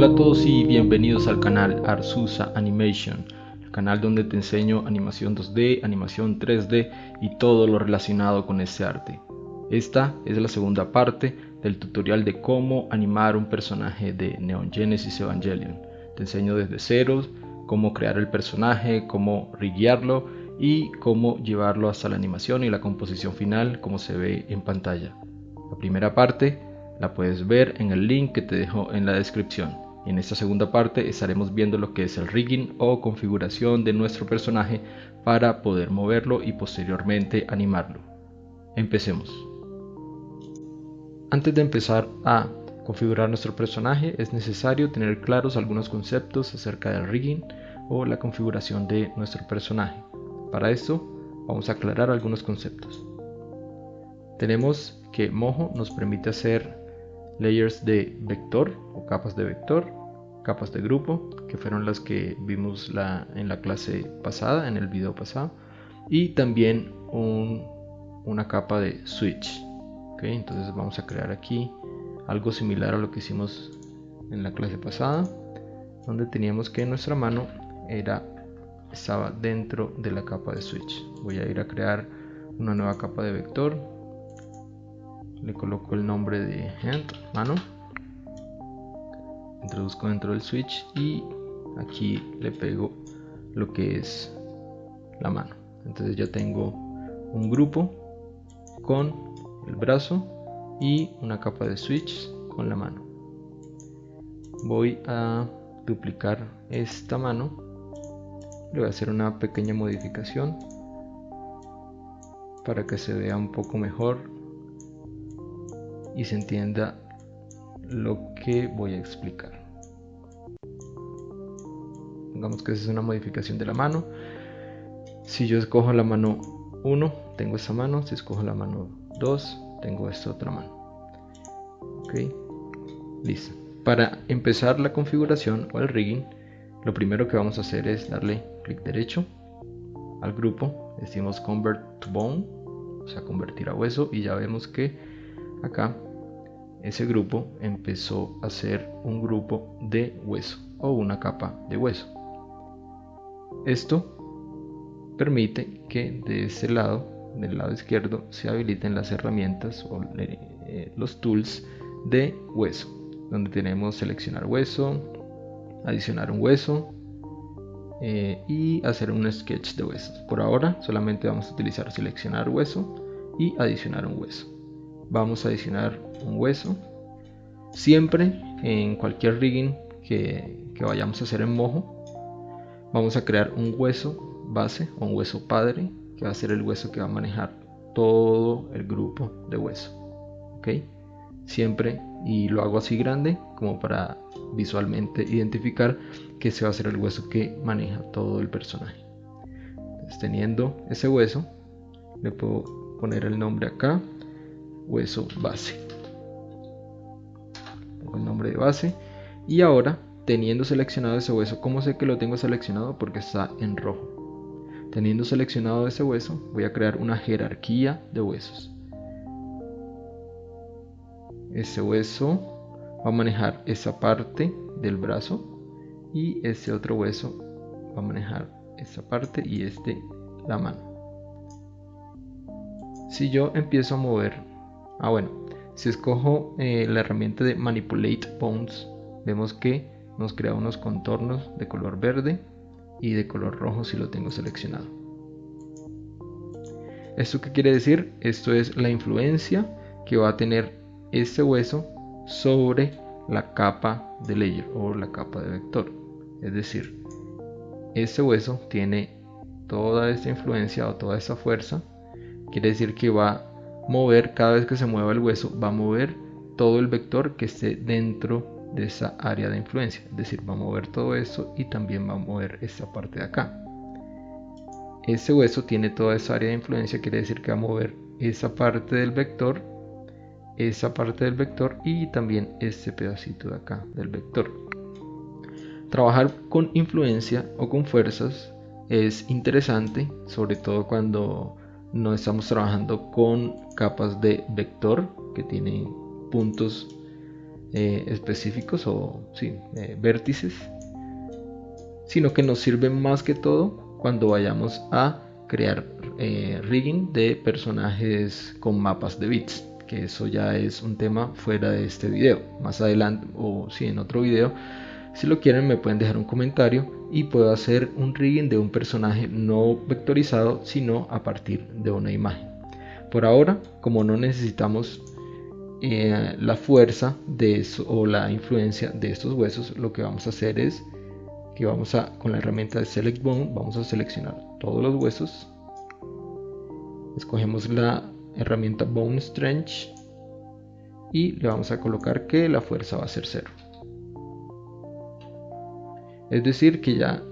Hola a todos y bienvenidos al canal Arzusa Animation, el canal donde te enseño animación 2D, animación 3D y todo lo relacionado con este arte. Esta es la segunda parte del tutorial de cómo animar un personaje de Neon Genesis Evangelion. Te enseño desde cero cómo crear el personaje, cómo riggearlo y cómo llevarlo hasta la animación y la composición final como se ve en pantalla. La primera parte la puedes ver en el link que te dejo en la descripción. En esta segunda parte estaremos viendo lo que es el rigging o configuración de nuestro personaje para poder moverlo y posteriormente animarlo. Empecemos. Antes de empezar a configurar nuestro personaje es necesario tener claros algunos conceptos acerca del rigging o la configuración de nuestro personaje. Para esto vamos a aclarar algunos conceptos. Tenemos que Mojo nos permite hacer layers de vector o capas de vector, capas de grupo, que fueron las que vimos en la clase pasada, en el video pasado, y también una capa de switch. ¿Okay? Entonces vamos a crear aquí algo similar a lo que hicimos en la clase pasada, donde teníamos que nuestra mano estaba dentro de la capa de switch. Voy a ir a crear una nueva capa de vector. Le coloco el nombre de hand, mano, introduzco dentro del switch y aquí le pego lo que es la mano. Entonces ya tengo un grupo con el brazo y una capa de switch con la mano. Voy a duplicar esta mano, le voy a hacer una pequeña modificación para que se vea un poco mejor y se entienda lo que voy a explicar. Digamos que esa es una modificación de la mano. Si yo escojo la mano 1, tengo esta mano. Si escojo la mano 2, tengo esta otra mano. Ok, listo. Para empezar la configuración o el rigging, lo primero que vamos a hacer es darle clic derecho al grupo, decimos convert to bone, o sea, convertir a hueso, y ya vemos que acá ese grupo empezó a ser un grupo de hueso o una capa de hueso. Esto permite que de este lado, del lado izquierdo, se habiliten las herramientas o los tools de hueso, donde tenemos seleccionar hueso, adicionar un hueso y hacer un sketch de huesos. Por ahora solamente vamos a utilizar seleccionar hueso y adicionar un hueso. Vamos a adicionar un hueso. Siempre en cualquier rigging que vayamos a hacer en Mojo, vamos a crear un hueso base o un hueso padre, que va a ser el hueso que va a manejar todo el grupo de hueso. ¿Ok? Siempre, y lo hago así grande como para visualmente identificar que ese va a ser el hueso que maneja todo el personaje. Entonces, teniendo ese hueso, le puedo poner el nombre acá, hueso base. Pongo el nombre de base. Y ahora, teniendo seleccionado ese hueso, ¿cómo sé que lo tengo seleccionado? Porque está en rojo. Teniendo seleccionado ese hueso, voy a crear una jerarquía de huesos. Ese hueso va a manejar esa parte del brazo y este otro hueso va a manejar esta parte y la mano. Si yo empiezo a mover, si escojo la herramienta de Manipulate Bones, vemos que nos crea unos contornos de color verde y de color rojo si lo tengo seleccionado. ¿Esto qué quiere decir? Esto es la influencia que va a tener este hueso sobre la capa de layer o la capa de vector. Es decir, este hueso tiene toda esta influencia o toda esta fuerza. Quiere decir que va a mover, cada vez que se mueva el hueso, va a mover todo el vector que esté dentro de esa área de influencia. Es decir, va a mover todo esto y también va a mover esta parte de acá. Este hueso tiene toda esa área de influencia, quiere decir que va a mover esa parte del vector, y también este pedacito de acá del vector. Trabajar con influencia o con fuerzas es interesante, sobre todo cuando no estamos trabajando con capas de vector que tienen puntos específicos o sí, vértices, sino que nos sirve más que todo cuando vayamos a crear rigging de personajes con mapas de bits, que eso ya es un tema fuera de este video. Más adelante, o si en otro video, si lo quieren me pueden dejar un comentario y puedo hacer un rigging de un personaje no vectorizado, sino a partir de una imagen. Por ahora, como no necesitamos la fuerza de eso o la influencia de estos huesos, lo que vamos a hacer es que con la herramienta de Select Bone, vamos a seleccionar todos los huesos, escogemos la herramienta Bone Strength y le vamos a colocar que la fuerza va a ser 0. Es decir que ya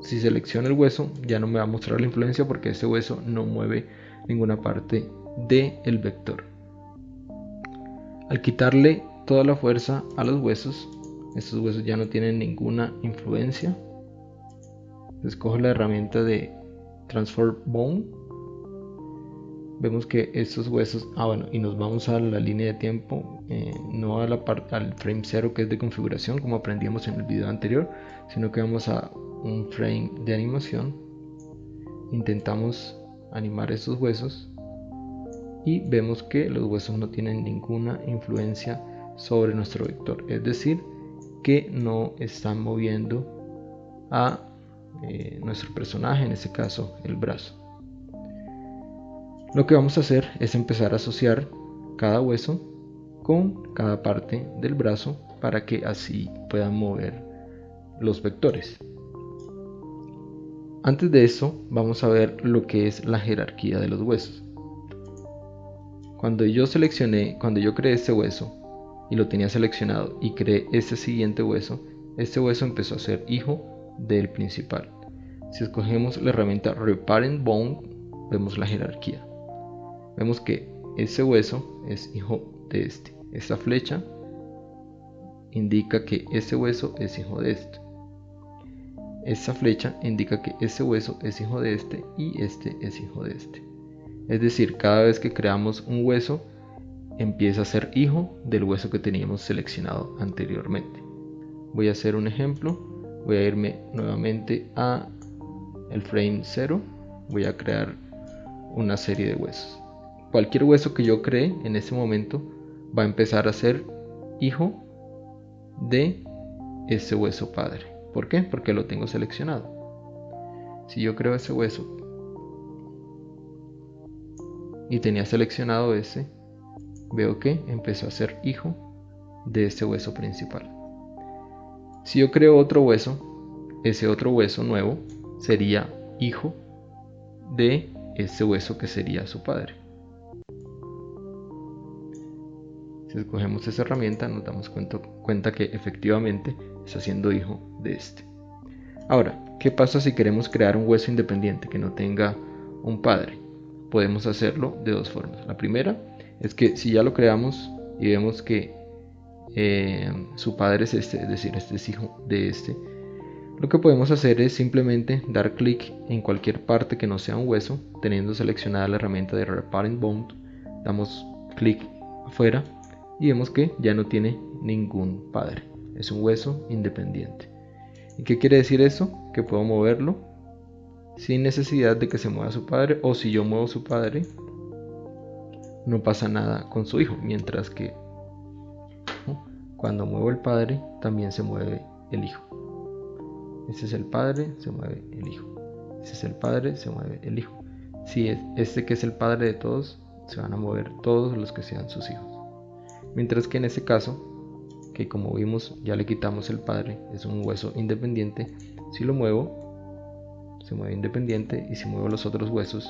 si selecciono el hueso ya no me va a mostrar la influencia porque este hueso no mueve ninguna parte del vector. Al quitarle toda la fuerza a los huesos, estos huesos ya no tienen ninguna influencia. Escojo la herramienta de Transform Bone. Vemos que estos huesos, y nos vamos a la línea de tiempo, no a al frame 0 que es de configuración como aprendíamos en el video anterior, sino que vamos a un frame de animación. Intentamos animar estos huesos y vemos que los huesos no tienen ninguna influencia sobre nuestro vector, es decir que no están moviendo a nuestro personaje, en este caso el brazo. Lo que vamos a hacer es empezar a asociar cada hueso con cada parte del brazo para que así puedan mover los vectores. Antes de eso vamos a ver lo que es la jerarquía de los huesos. Cuando yo creé este hueso y lo tenía seleccionado y creé este siguiente hueso, este hueso empezó a ser hijo del principal. Si escogemos la herramienta Reparent Bone, vemos la jerarquía. Vemos que ese hueso es hijo de este. Esta flecha indica que ese hueso es hijo de este. Esta flecha indica que ese hueso es hijo de este y este es hijo de este. Es decir, cada vez que creamos un hueso, empieza a ser hijo del hueso que teníamos seleccionado anteriormente. Voy a hacer un ejemplo. Voy a irme nuevamente a el frame 0. Voy a crear una serie de huesos. Cualquier hueso que yo cree en este momento va a empezar a ser hijo de ese hueso padre. ¿Por qué? Porque lo tengo seleccionado. Si yo creo ese hueso y tenía seleccionado ese, veo que empezó a ser hijo de este hueso principal. Si yo creo otro hueso, ese otro hueso nuevo sería hijo de ese hueso que sería su padre. Si escogemos esa herramienta nos damos cuenta que efectivamente está siendo hijo de este. Ahora, ¿qué pasa si queremos crear un hueso independiente que no tenga un padre? Podemos hacerlo de dos formas. La primera es que si ya lo creamos y vemos que su padre es este, es decir, este es hijo de este, lo que podemos hacer es simplemente dar clic en cualquier parte que no sea un hueso, teniendo seleccionada la herramienta de Reparent Bone, damos clic afuera y vemos que ya no tiene ningún padre, es un hueso independiente. ¿Y qué quiere decir eso? Que puedo moverlo sin necesidad de que se mueva su padre, o si yo muevo su padre no pasa nada con su hijo, mientras que cuando muevo el padre también se mueve el hijo. Este es el padre, se mueve el hijo. Este es el padre, se mueve el hijo. Si este que es el padre de todos, se van a mover todos los que sean sus hijos. Mientras que en este caso, que como vimos ya le quitamos el padre, es un hueso independiente, si lo muevo, se mueve independiente, y si muevo los otros huesos,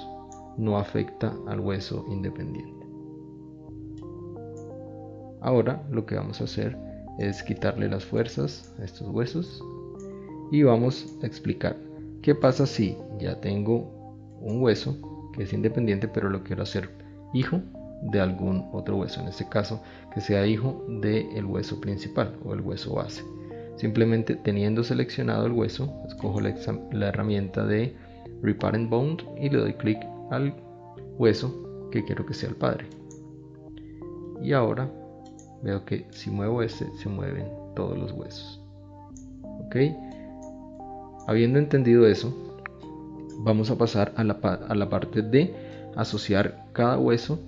no afecta al hueso independiente. Ahora lo que vamos a hacer es quitarle las fuerzas a estos huesos y vamos a explicar qué pasa si ya tengo un hueso que es independiente pero lo quiero hacer hijo de algún otro hueso, en este caso que sea hijo del hueso principal o el hueso base. Simplemente teniendo seleccionado el hueso, escojo la herramienta de Reparent Bone y le doy clic al hueso que quiero que sea el padre. Y ahora veo que si muevo este se mueven todos los huesos. Ok, habiendo entendido eso, vamos a pasar a la parte de asociar cada hueso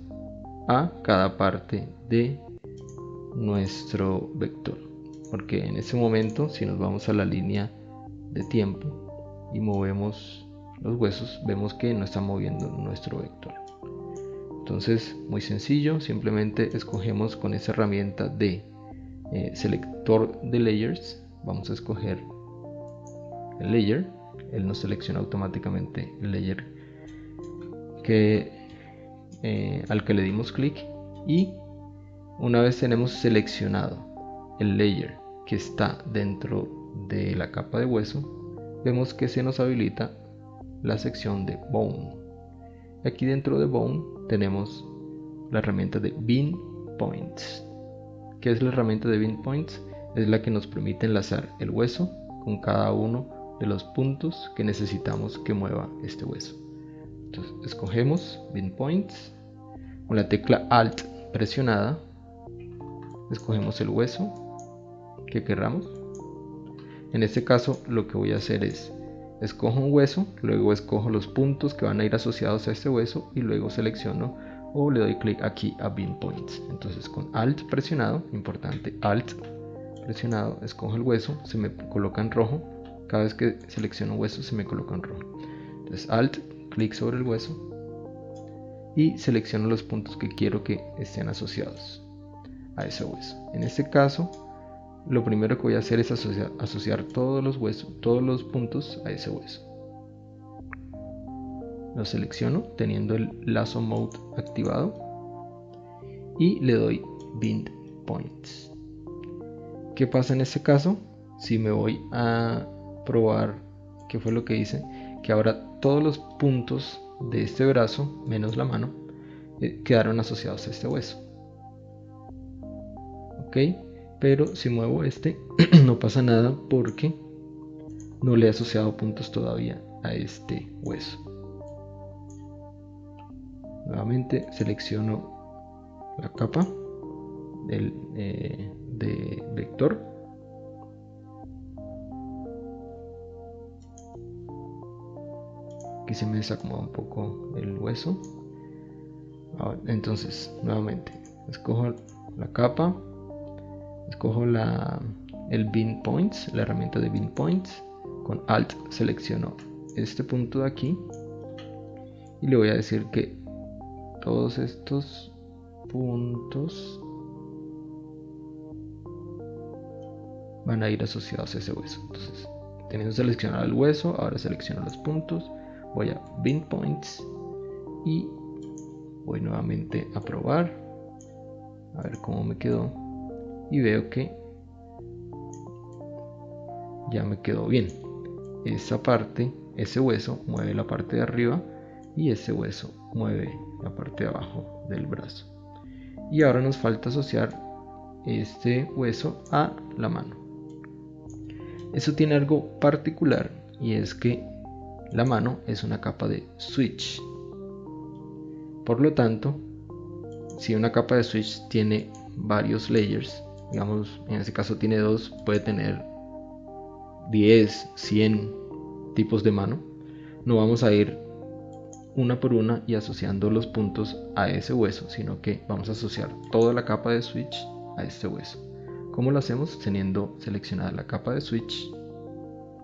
a cada parte de nuestro vector, porque en ese momento, si nos vamos a la línea de tiempo y movemos los huesos, vemos que no está moviendo nuestro vector. Entonces, muy sencillo, simplemente escogemos con esa herramienta de selector de layers, vamos a escoger el layer, él nos selecciona automáticamente el layer al que le dimos clic, y una vez tenemos seleccionado el layer que está dentro de la capa de hueso, vemos que se nos habilita la sección de Bone. Aquí dentro de Bone tenemos la herramienta de Bean Points. ¿Qué es la herramienta de Bean Points? Es la que nos permite enlazar el hueso con cada uno de los puntos que necesitamos que mueva este hueso. Entonces escogemos Bean Points, con la tecla Alt presionada escogemos el hueso que queramos. En este caso lo que voy a hacer es escojo un hueso, luego escojo los puntos que van a ir asociados a este hueso y luego selecciono o le doy clic aquí a Bean Points. Entonces con Alt presionado, importante, Alt presionado, escojo el hueso, se me coloca en rojo. Cada vez que selecciono un hueso se me coloca en rojo. Entonces Alt, clic sobre el hueso y selecciono los puntos que quiero que estén asociados a ese hueso. En este caso, lo primero que voy a hacer es asociar todos los huesos, todos los puntos a ese hueso. Lo selecciono teniendo el lazo mode activado y le doy Bind Points. ¿Qué pasa en este caso? Si me voy a probar qué fue lo que hice, que ahora todos los puntos de este brazo, menos la mano, quedaron asociados a este hueso. Ok, pero si muevo este no pasa nada porque no le he asociado puntos todavía a este hueso. Nuevamente selecciono la capa de vector, aquí se me desacomoda un poco el hueso. Ahora, entonces nuevamente escojo la capa, escojo el Bean Points, la herramienta de Bean Points, con Alt selecciono este punto de aquí y le voy a decir que todos estos puntos van a ir asociados a ese hueso. Entonces, teniendo seleccionado el hueso, ahora selecciono los puntos, voy a Bean Points y voy nuevamente a probar, a ver cómo me quedó, y veo que ya me quedó bien. Esa parte, ese hueso mueve la parte de arriba y ese hueso mueve la parte de abajo del brazo. Y ahora nos falta asociar este hueso a la mano. Eso tiene algo particular y es que la mano es una capa de switch. Por lo tanto, si una capa de switch tiene varios layers, digamos en este caso tiene dos, puede tener 10, 100 tipos de mano, no vamos a ir una por una y asociando los puntos a ese hueso, sino que vamos a asociar toda la capa de switch a este hueso. ¿Cómo lo hacemos? Teniendo seleccionada la capa de switch,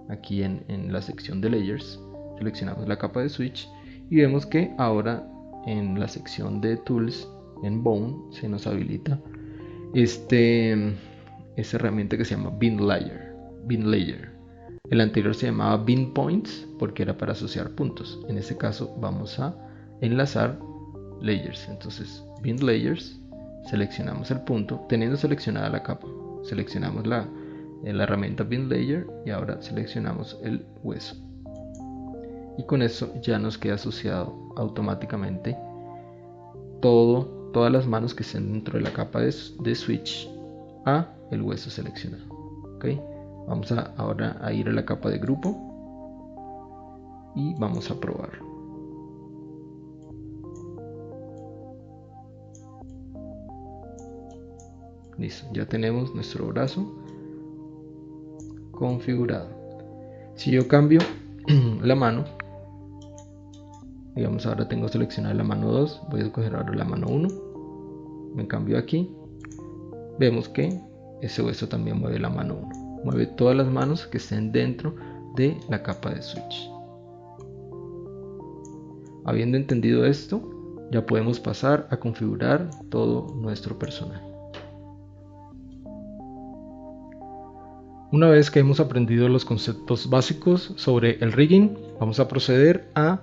aquí en la sección de layers, seleccionamos la capa de switch y vemos que ahora en la sección de tools, en Bone, se nos habilita esta herramienta que se llama Bean Layer. El anterior se llamaba Bean Points porque era para asociar puntos. En este caso vamos a enlazar layers. Entonces Bean Layers, seleccionamos el punto, teniendo seleccionada la capa, seleccionamos la herramienta Bean Layer y ahora seleccionamos el hueso. Y con eso ya nos queda asociado automáticamente todas las manos que estén dentro de la capa de switch a el hueso seleccionado. ¿Okay? Vamos ahora a ir a la capa de grupo y vamos a probar. Listo, ya tenemos nuestro brazo configurado. Si yo cambio la mano, digamos ahora tengo seleccionada la mano 2, voy a escoger ahora la mano 1, me cambio aquí, vemos que ese hueso también mueve la mano 1, mueve todas las manos que estén dentro de la capa de switch. Habiendo entendido esto, ya podemos pasar a configurar todo nuestro personaje. Una vez que hemos aprendido los conceptos básicos sobre el rigging, vamos a proceder a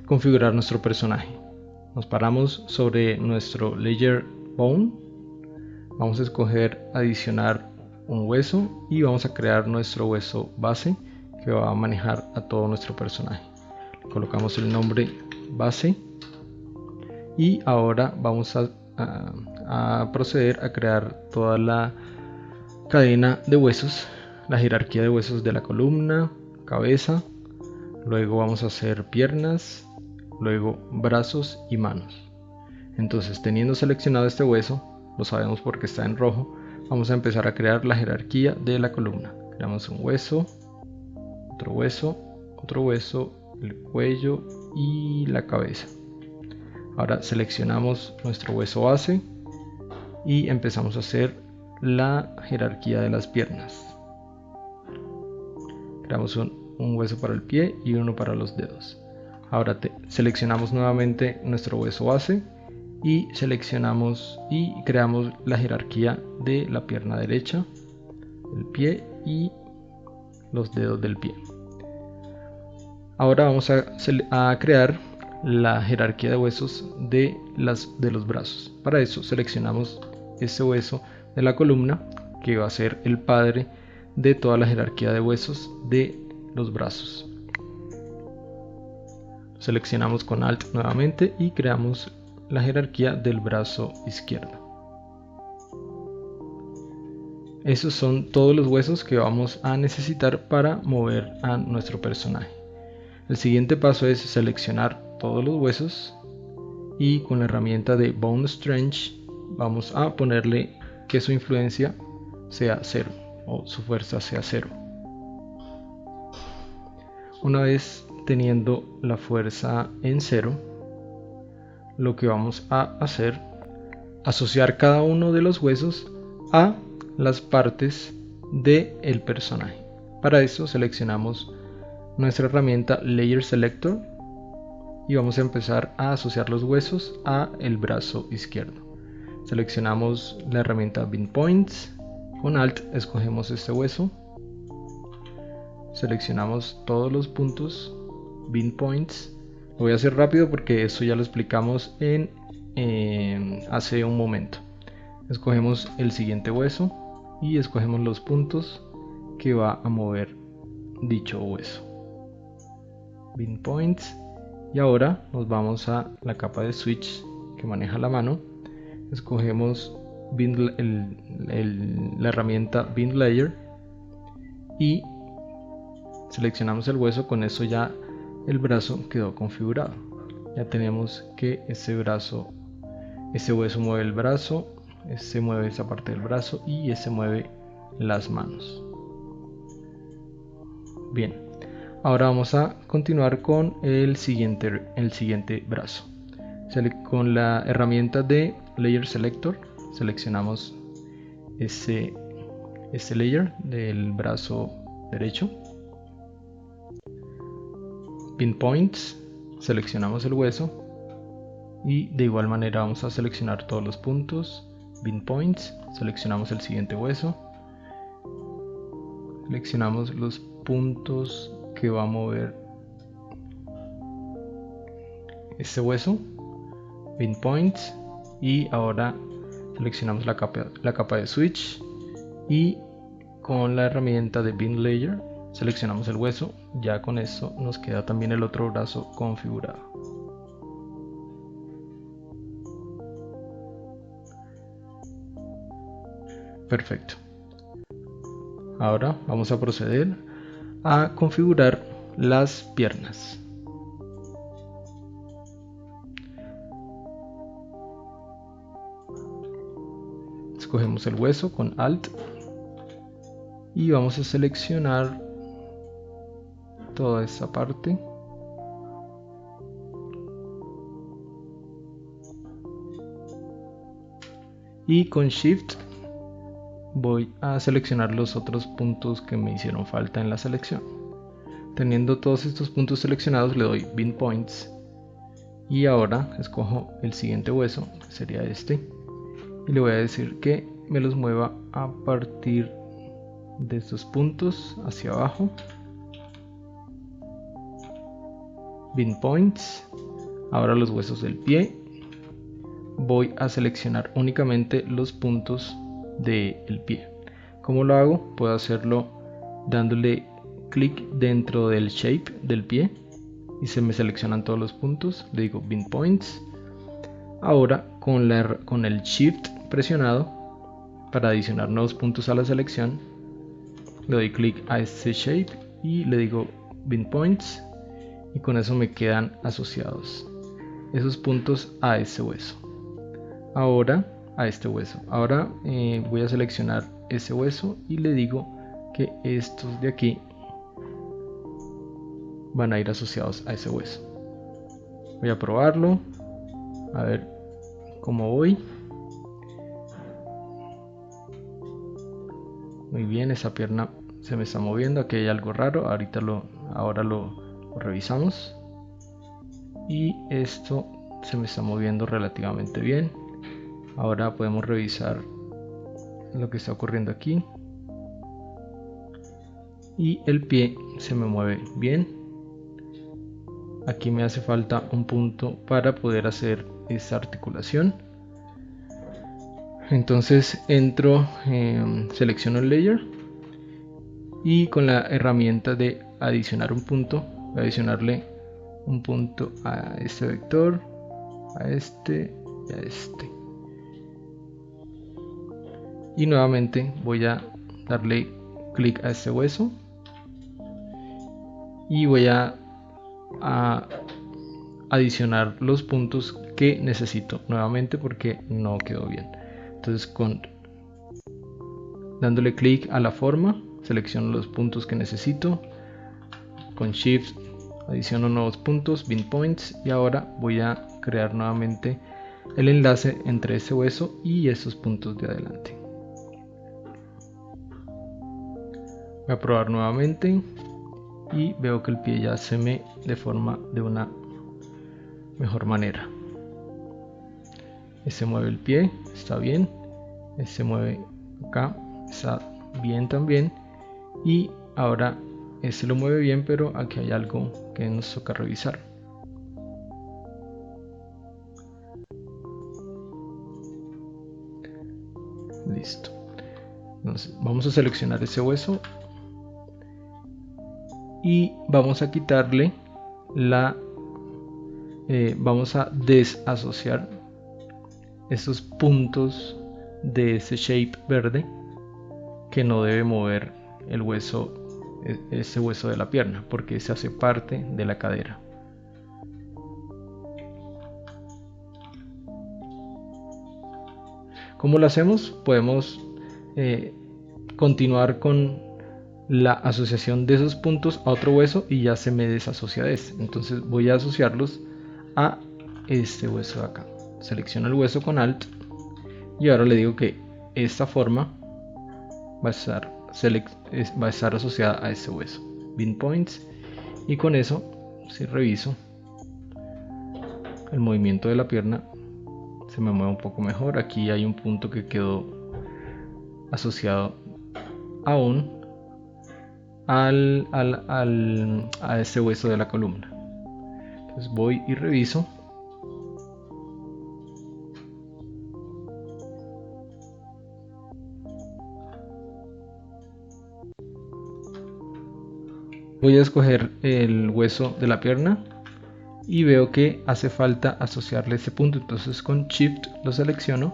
configurar nuestro personaje. Nos paramos sobre nuestro layer bone, vamos a escoger adicionar un hueso y vamos a crear nuestro hueso base que va a manejar a todo nuestro personaje. Le colocamos el nombre base y ahora vamos a proceder a crear toda la cadena de huesos, la jerarquía de huesos de la columna, cabeza, luego vamos a hacer piernas, luego brazos y manos. Entonces, teniendo seleccionado este hueso, lo sabemos porque está en rojo, vamos a empezar a crear la jerarquía de la columna. Creamos un hueso, otro hueso, otro hueso, el cuello y la cabeza. Ahora seleccionamos nuestro hueso base y empezamos a hacer la jerarquía de las piernas. Creamos un hueso para el pie y uno para los dedos. Ahora seleccionamos nuevamente nuestro hueso base y seleccionamos y creamos la jerarquía de la pierna derecha, el pie y los dedos del pie. Ahora vamos a crear la jerarquía de huesos de los brazos. Para eso seleccionamos este hueso de la columna que va a ser el padre de toda la jerarquía de huesos de los brazos. Seleccionamos con Alt nuevamente y creamos la jerarquía del brazo izquierdo. Esos son todos los huesos que vamos a necesitar para mover a nuestro personaje. El siguiente paso es seleccionar todos los huesos y con la herramienta de Bone Strength vamos a ponerle que su influencia sea 0 o su fuerza sea 0. Una vez teniendo la fuerza en 0, lo que vamos a hacer, asociar cada uno de los huesos a las partes del personaje. Para eso seleccionamos nuestra herramienta Layer Selector y vamos a empezar a asociar los huesos a el brazo izquierdo. Seleccionamos la herramienta Bin Points, con Alt escogemos este hueso, seleccionamos todos los puntos Bin Points. Lo voy a hacer rápido porque eso ya lo explicamos hace un momento. Escogemos el siguiente hueso y escogemos los puntos que va a mover dicho hueso. Bin Points. Y ahora nos vamos a la capa de switch que maneja la mano. Escogemos la herramienta Bin Layer y seleccionamos el hueso. Con eso ya el brazo quedó configurado. Ya tenemos que ese hueso mueve el brazo, ese mueve esa parte del brazo y ese mueve las manos. Bien, ahora vamos a continuar con el siguiente brazo. Con la herramienta de Layer Selector seleccionamos ese layer del brazo derecho. Pinpoints, seleccionamos el hueso y de igual manera vamos a seleccionar todos los puntos. Pinpoints, seleccionamos el siguiente hueso, seleccionamos los puntos que va a mover este hueso, Pinpoints, y ahora seleccionamos la capa de switch y con la herramienta de Bin Layer seleccionamos el hueso. Ya con eso nos queda también el otro brazo configurado. Perfecto. Ahora vamos a proceder a configurar las piernas. escogemos el hueso con Alt y vamos a seleccionar toda esta parte. Y con Shift voy a seleccionar los otros puntos que me hicieron falta en la selección. Teniendo todos estos puntos seleccionados, le doy Bin Points y ahora escojo el siguiente hueso, que sería este, y le voy a decir que me los mueva a partir de estos puntos hacia abajo. Bin Points. Ahora los huesos del pie. Voy a seleccionar únicamente los puntos del pie. ¿Cómo lo hago? Puedo hacerlo dándole clic dentro del shape del pie y se me seleccionan todos los puntos. Le digo Bin Points. Ahora con el Shift presionado para adicionar nuevos puntos a la selección, le doy clic a este shape y le digo Bin Points, y con eso me quedan asociados esos puntos a ese hueso. Ahora a este hueso. Ahora voy a seleccionar ese hueso y le digo que estos de aquí van a ir asociados a ese hueso. Voy a probarlo, a ver cómo voy. Muy bien, esa pierna se me está moviendo, aquí hay algo raro, ahora lo revisamos. Y esto se me está moviendo relativamente bien. Ahora podemos revisar lo que está ocurriendo aquí. Y el pie se me mueve bien. Aquí me hace falta un punto para poder hacer esta articulación. Entonces entro, selecciono el layer y con la herramienta de adicionar un punto, voy a adicionarle un punto a este vector, a este y a este. Y nuevamente voy a darle clic a este hueso y voy a adicionar los puntos que necesito nuevamente porque no quedó bien. Entonces dándole clic a la forma, selecciono los puntos que necesito, con Shift adiciono nuevos puntos, Bin Points, y ahora voy a crear nuevamente el enlace entre este hueso y estos puntos de adelante. Voy a probar nuevamente y veo que el pie ya se me deforma de una mejor manera. Se mueve el pie, está bien. Se mueve acá, está bien también. Y ahora se lo mueve bien, pero aquí hay algo que nos toca revisar. Listo. Entonces vamos a seleccionar ese hueso y vamos a quitarle vamos a desasociar estos puntos de ese shape verde que no debe mover el hueso, ese hueso de la pierna, porque se hace parte de la cadera. ¿Cómo lo hacemos? Podemos continuar con la asociación de esos puntos a otro hueso y ya se me desasocia de este. Entonces voy a asociarlos a este hueso de acá. Selecciono el hueso con Alt y ahora le digo que esta forma va a estar asociada a este hueso. Bin Points, y con eso, si reviso el movimiento de la pierna, se me mueve un poco mejor. Aquí hay un punto que quedó asociado aún a este hueso de la columna. Entonces voy y reviso. Voy a escoger el hueso de la pierna y veo que hace falta asociarle ese punto. Entonces con Shift lo selecciono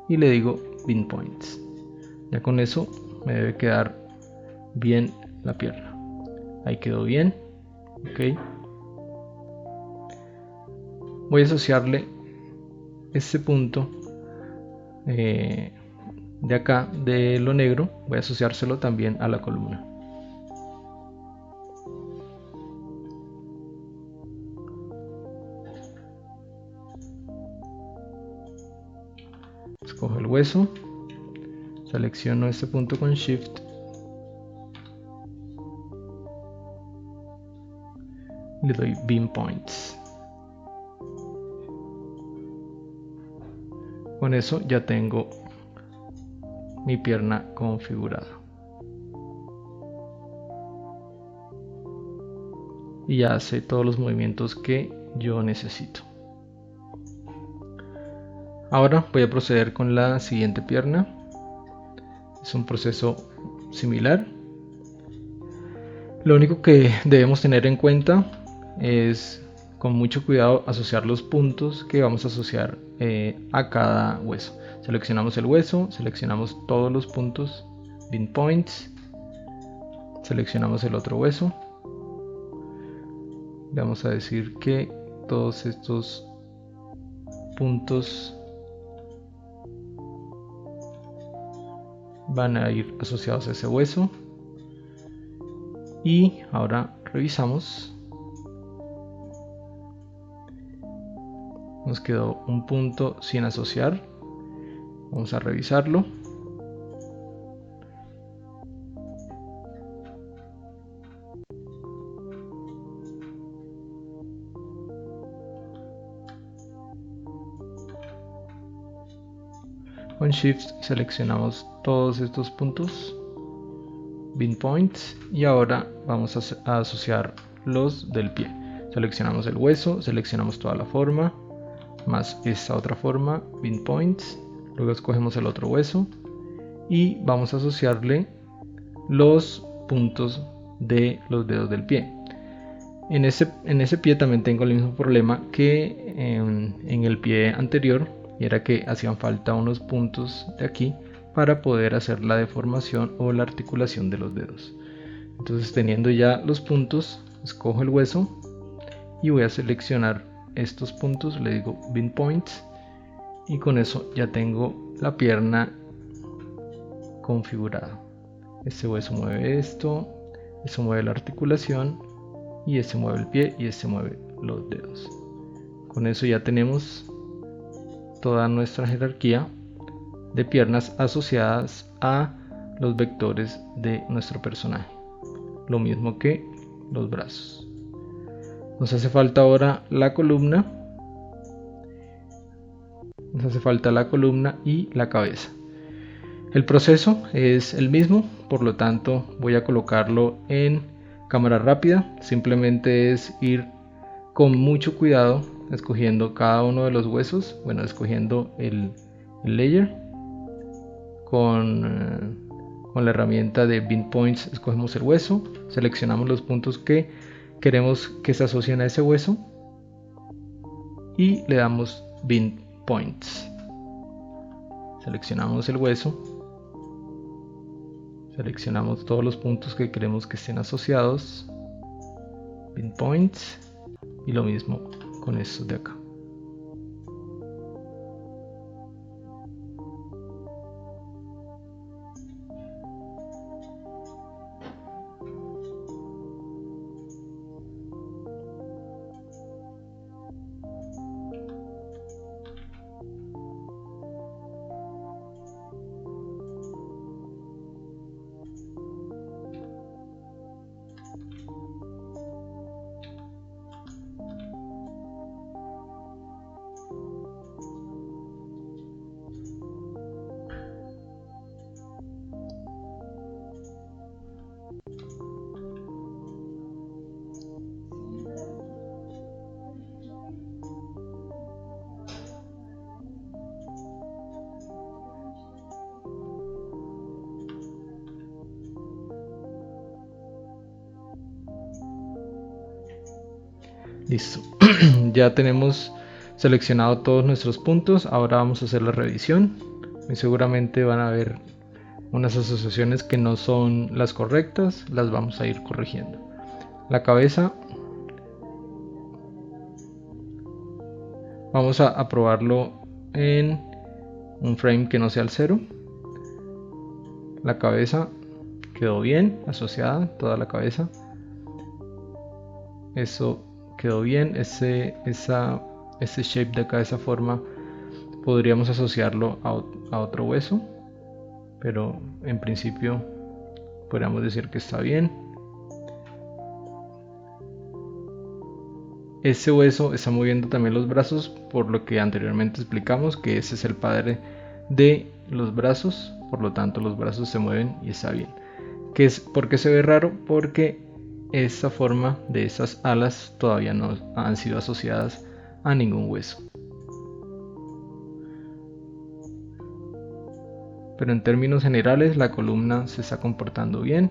y le digo Bin Points. Ya con eso me debe quedar bien la pierna. Ahí quedó bien. Ok. Voy a asociarle este punto de acá, de lo negro, voy a asociárselo también a la columna. Escojo el hueso, selecciono este punto con Shift, le doy Beam Points. Con eso ya tengo mi pierna configurada. Y ya hace todos los movimientos que yo necesito. Ahora voy a proceder con la siguiente pierna. Es un proceso similar. Lo único que debemos tener en cuenta es con mucho cuidado asociar los puntos que vamos a asociar a cada hueso. Seleccionamos el hueso, seleccionamos todos los puntos, Beam Points, seleccionamos el otro hueso. Le vamos a decir que todos estos puntos van a ir asociados a ese hueso. Y ahora revisamos. Nos quedó un punto sin asociar. Vamos a revisarlo. Con Shift seleccionamos todos estos puntos, Beam Points, y ahora vamos a asociar los del pie. Seleccionamos el hueso, seleccionamos toda la forma, más esta otra forma, Beam Points. Luego escogemos el otro hueso y vamos a asociarle los puntos de los dedos del pie. En ese pie también tengo el mismo problema que en el pie anterior, y era que hacían falta unos puntos de aquí para poder hacer la deformación o la articulación de los dedos. Entonces, teniendo ya los puntos, escojo el hueso y voy a seleccionar estos puntos, le digo Beam Points, y con eso ya tengo la pierna configurada. Este hueso mueve esto, eso mueve la articulación, y este mueve el pie y este mueve los dedos. Con eso ya tenemos toda nuestra jerarquía de piernas asociadas a los vectores de nuestro personaje, lo mismo que los brazos. Nos hace falta ahora la columna, y la cabeza. El proceso es el mismo, por lo tanto voy a colocarlo en cámara rápida. Simplemente es ir con mucho cuidado escogiendo cada uno de los huesos, escogiendo el layer. Con la herramienta de Beam Points escogemos el hueso, seleccionamos los puntos que queremos que se asocien a ese hueso y le damos Beam Points. Seleccionamos el hueso, seleccionamos todos los puntos que queremos que estén asociados, Beam Points, y lo mismo con estos de acá. Listo. Ya tenemos seleccionado todos nuestros puntos. Ahora vamos a hacer la revisión. Y seguramente van a haber unas asociaciones que no son las correctas. Las vamos a ir corrigiendo. La cabeza, vamos a probarlo en un frame que no sea el 0. La cabeza quedó bien asociada, toda la cabeza. Eso quedó bien. Ese shape de acá, de esa forma, podríamos asociarlo a otro hueso, pero en principio podríamos decir que está bien. Ese hueso está moviendo también los brazos, por lo que anteriormente explicamos que ese es el padre de los brazos, por lo tanto los brazos se mueven y está bien. ¿Por qué se ve raro? Porque esta forma de esas alas todavía no han sido asociadas a ningún hueso. Pero en términos generales la columna se está comportando bien.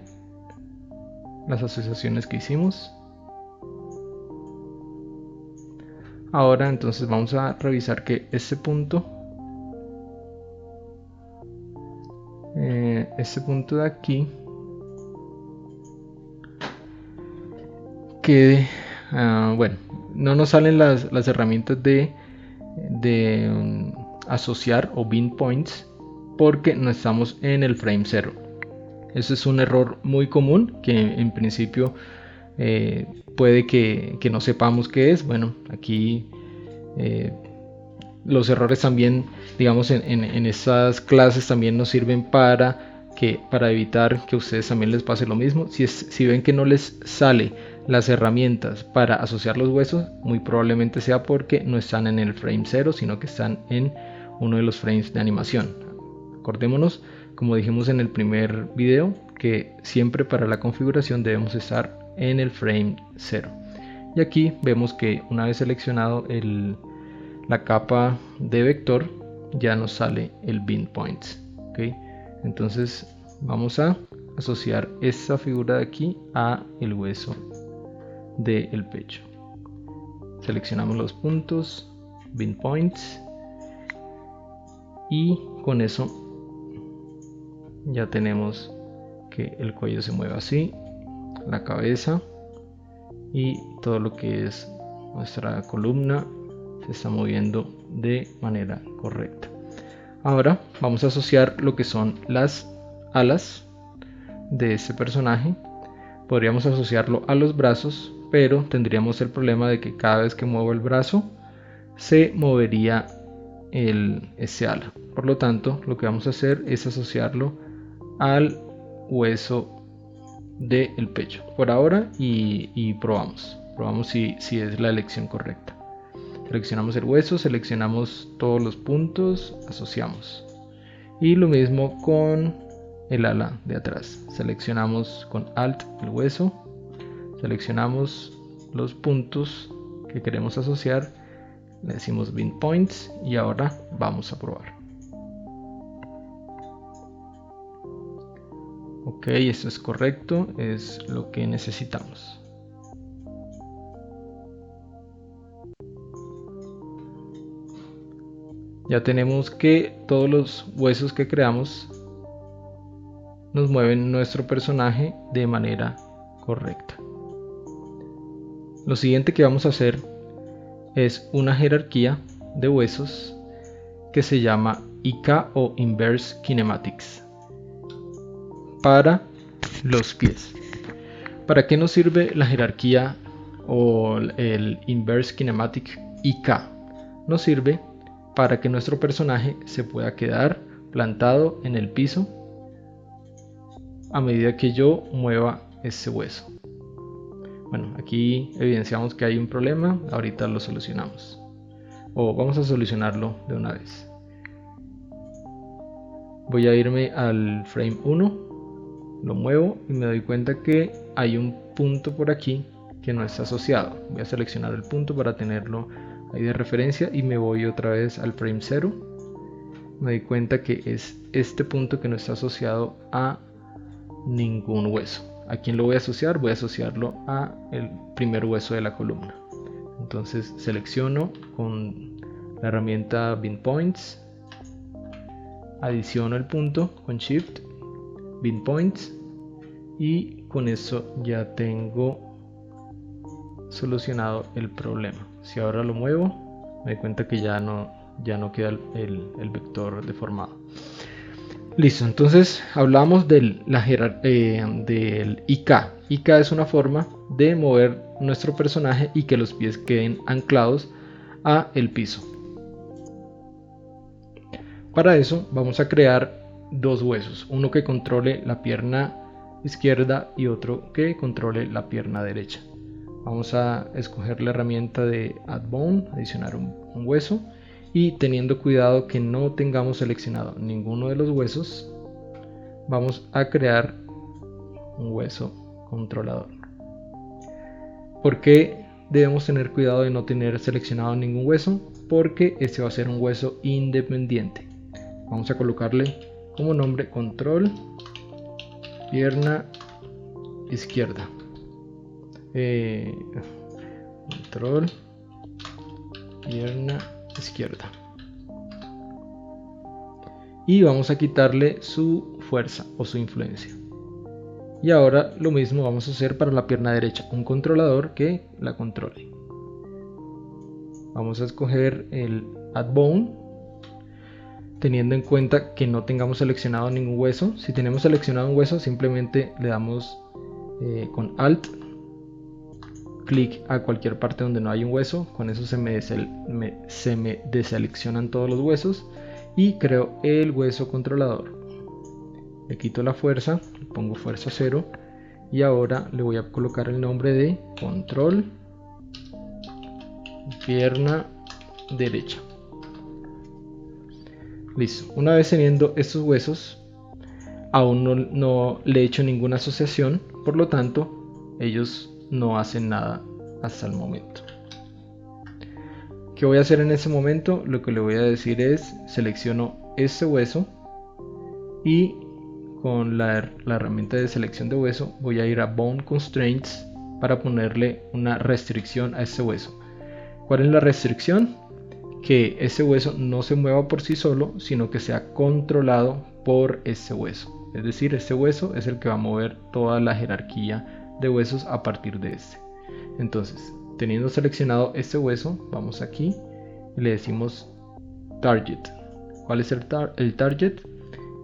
Las asociaciones que hicimos. Ahora entonces vamos a revisar que este punto de aquí quede, bueno, no nos salen las herramientas de asociar o bin points porque no estamos en el frame 0. Eso es un error muy común que en principio puede que no sepamos qué es. Bueno, aquí los errores también, digamos, en estas clases también nos sirven para evitar que a ustedes también les pase lo mismo. Si ven que no les sale las herramientas para asociar los huesos, muy probablemente sea porque no están en el frame 0, sino que están en uno de los frames de animación. Acordémonos, como dijimos en el primer video, que siempre para la configuración debemos estar en el frame 0. Y aquí vemos que una vez seleccionado la capa de vector, ya nos sale el bin points. ¿Okay? Entonces vamos a asociar esta figura de aquí a el hueso del pecho. Seleccionamos los puntos, bin points, y con eso ya tenemos que el cuello se mueve así, la cabeza y todo lo que es nuestra columna se está moviendo de manera correcta. Ahora vamos a asociar lo que son las alas de este personaje. Podríamos asociarlo a los brazos, pero tendríamos el problema de que cada vez que muevo el brazo se movería ese ala. Por lo tanto, lo que vamos a hacer es asociarlo al hueso del pecho por ahora y probamos si es la elección correcta. Seleccionamos el hueso, seleccionamos todos los puntos, asociamos, y lo mismo con el ala de atrás. Seleccionamos con Alt el hueso, seleccionamos los puntos que queremos asociar, le decimos bin points y ahora vamos a probar. Ok, esto es correcto, es lo que necesitamos. Ya tenemos que todos los huesos que creamos nos mueven nuestro personaje de manera correcta. Lo siguiente que vamos a hacer es una jerarquía de huesos que se llama IK o Inverse Kinematics para los pies. ¿Para qué nos sirve la jerarquía o el Inverse Kinematic IK? Nos sirve para que nuestro personaje se pueda quedar plantado en el piso a medida que yo mueva este hueso. Bueno, aquí evidenciamos que hay un problema, ahorita lo solucionamos. O vamos a solucionarlo de una vez. Voy a irme al frame 1, lo muevo y me doy cuenta que hay un punto por aquí que no está asociado. Voy a seleccionar el punto para tenerlo ahí de referencia y me voy otra vez al frame 0. Me doy cuenta que es este punto que no está asociado a ningún hueso. ¿A quién lo voy a asociar? Voy a asociarlo a el primer hueso de la columna. Entonces selecciono con la herramienta bin points, adiciono el punto con shift, bin points, y con eso ya tengo solucionado el problema. Si ahora lo muevo, me doy cuenta que ya no queda el vector deformado. Listo, entonces hablamos del IK. IK es una forma de mover nuestro personaje y que los pies queden anclados a el piso. Para eso vamos a crear dos huesos, uno que controle la pierna izquierda y otro que controle la pierna derecha. Vamos a escoger la herramienta de Add Bone, adicionar un hueso, y teniendo cuidado que no tengamos seleccionado ninguno de los huesos, vamos a crear un hueso controlador. ¿Por qué debemos tener cuidado de no tener seleccionado ningún hueso? Porque este va a ser un hueso independiente. Vamos a colocarle como nombre control pierna izquierda. Control pierna izquierda. Y vamos a quitarle su fuerza o su influencia. Y ahora lo mismo vamos a hacer para la pierna derecha, un controlador que la controle. Vamos a escoger el Add Bone, teniendo en cuenta que no tengamos seleccionado ningún hueso. Si tenemos seleccionado un hueso, simplemente le damos con Alt, clic a cualquier parte donde no hay un hueso. Con eso se me deseleccionan todos los huesos y creo el hueso controlador. Le quito la fuerza, le pongo fuerza 0 y ahora le voy a colocar el nombre de control pierna derecha. Listo, una vez teniendo estos huesos, aún no le he hecho ninguna asociación, por lo tanto ellos no hacen nada hasta el momento. ¿Qué voy a hacer en ese momento? Lo que le voy a decir es selecciono este hueso y con la herramienta de selección de hueso voy a ir a Bone Constraints para ponerle una restricción a este hueso. ¿Cuál es la restricción? Que ese hueso no se mueva por sí solo, sino que sea controlado por ese hueso. Es decir, este hueso es el que va a mover toda la jerarquía de huesos a partir de este. Entonces, teniendo seleccionado este hueso, vamos aquí y le decimos Target. ¿Cuál es el target?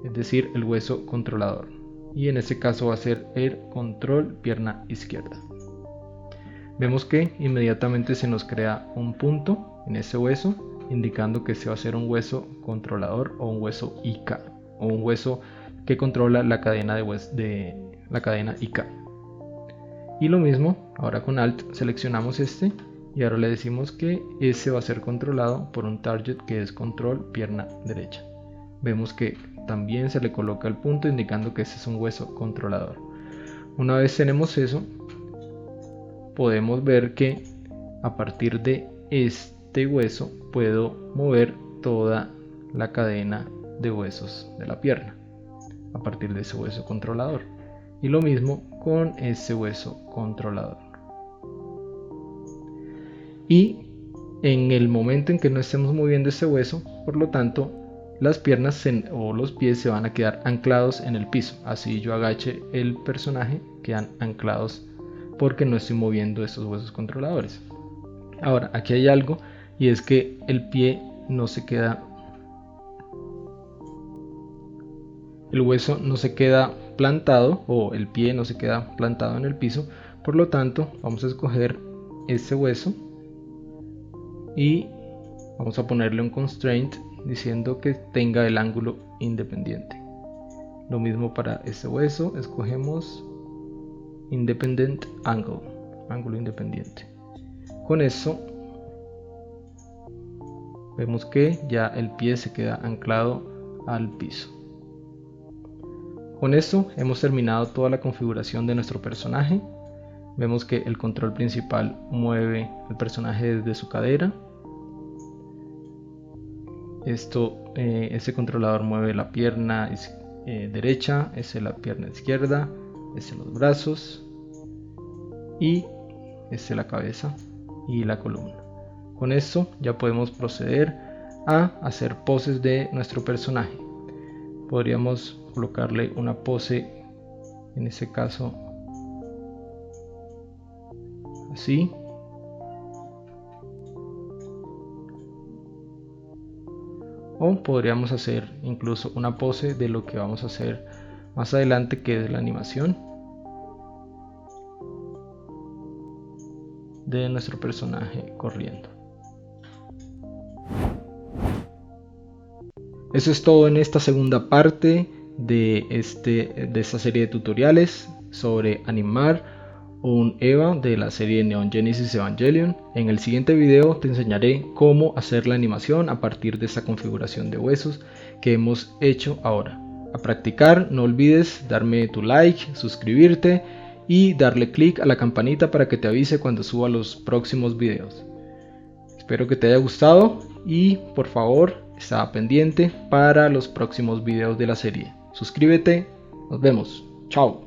Es decir, el hueso controlador. Y en este caso va a ser el control pierna izquierda. Vemos que inmediatamente se nos crea un punto en ese hueso, indicando que este va a ser un hueso controlador o un hueso IK, o un hueso que controla la cadena de la cadena IK. Y lo mismo, ahora con Alt seleccionamos este y ahora le decimos que ese va a ser controlado por un target que es control pierna derecha. Vemos que también se le coloca el punto indicando que este es un hueso controlador. Una vez tenemos eso, podemos ver que a partir de este hueso puedo mover toda la cadena de huesos de la pierna a partir de ese hueso controlador, y lo mismo con ese hueso controlador. Y en el momento en que no estemos moviendo este hueso, por lo tanto las piernas o los pies se van a quedar anclados en el piso. Así yo agache el personaje, quedan anclados porque no estoy moviendo estos huesos controladores. Ahora, aquí hay algo, y es que el pie no se queda, el hueso no se queda plantado, o el pie no se queda plantado en el piso. Por lo tanto, vamos a escoger este hueso y vamos a ponerle un constraint diciendo que tenga el ángulo independiente. Lo mismo para este hueso, escogemos Independent Angle, ángulo independiente. Con eso vemos que ya el pie se queda anclado al piso. Con esto hemos terminado toda la configuración de nuestro personaje. Vemos que el control principal mueve el personaje desde su cadera. Este controlador mueve la pierna derecha, la pierna izquierda, los brazos y la cabeza y la columna. Con esto ya podemos proceder a hacer poses de nuestro personaje. Podríamos colocarle una pose, en este caso así. o podríamos hacer incluso una pose de lo que vamos a hacer más adelante, que es la animación de nuestro personaje corriendo. Eso es todo en esta segunda parte de esta serie de tutoriales sobre animar un EVA de la serie Neon Genesis Evangelion. En el siguiente video te enseñaré cómo hacer la animación a partir de esta configuración de huesos que hemos hecho ahora. A practicar, no olvides darme tu like, suscribirte y darle clic a la campanita para que te avise cuando suba los próximos videos. Espero que te haya gustado y por favor está pendiente para los próximos videos de la serie. Suscríbete, nos vemos, chao.